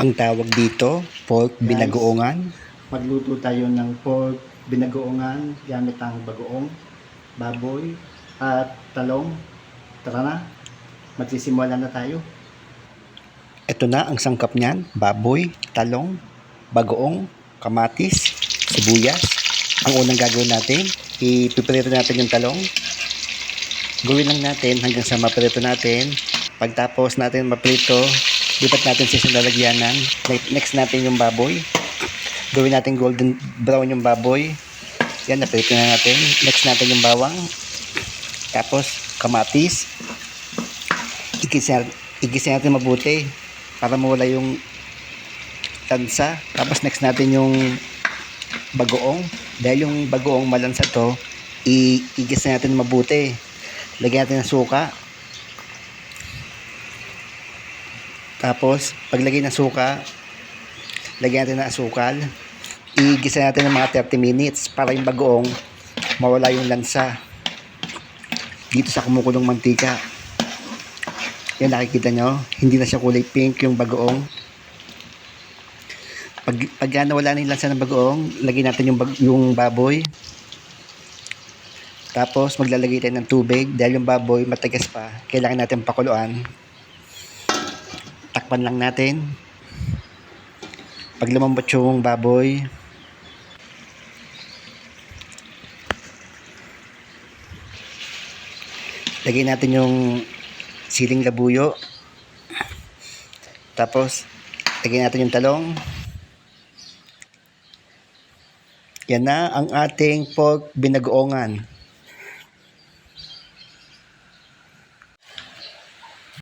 Ang tawag dito, pork Guys, binagoongan. Magluto tayo ng pork binagoongan gamit ang bagoong, baboy, at talong. Tara na, magsisimula na tayo. Ito na ang sangkap niyan, baboy, talong, bagoong, kamatis, sibuyas. Ang unang gagawin natin, ipiprito natin yung talong. Gawin lang natin hanggang sa maprito natin. Pagtapos natin maprito, lipat natin sa isang lalagyanan. Next natin yung baboy. Gawin natin golden brown yung baboy. Yan, naprito na natin. Next natin yung bawang. Tapos, kamatis. Igisa natin mabuti para mawala yung tansa. Tapos, next natin yung bagoong. Dahil yung bagoong malansa to, igisa natin mabuti. Lagyan natin ng suka. Tapos, paglagay ng suka, lagyan natin ng asukal. Igisa natin ng mga 30 minutes para yung bagoong mawala yung lansa dito sa kumukulong mantika. Yan, nakikita nyo, hindi na siya kulay pink yung bagoong. Pag nawala na yung lansa ng bagoong, lagyan natin yung baboy. Tapos maglalagay tayo ng tubig dahil yung baboy matigas pa, kailangan natin pakuluan. Takpan lang natin. Pag lumambot yung baboy, lagay natin yung siling labuyo. Tapos lagay natin yung talong. Yan na ang ating pork binagoongan.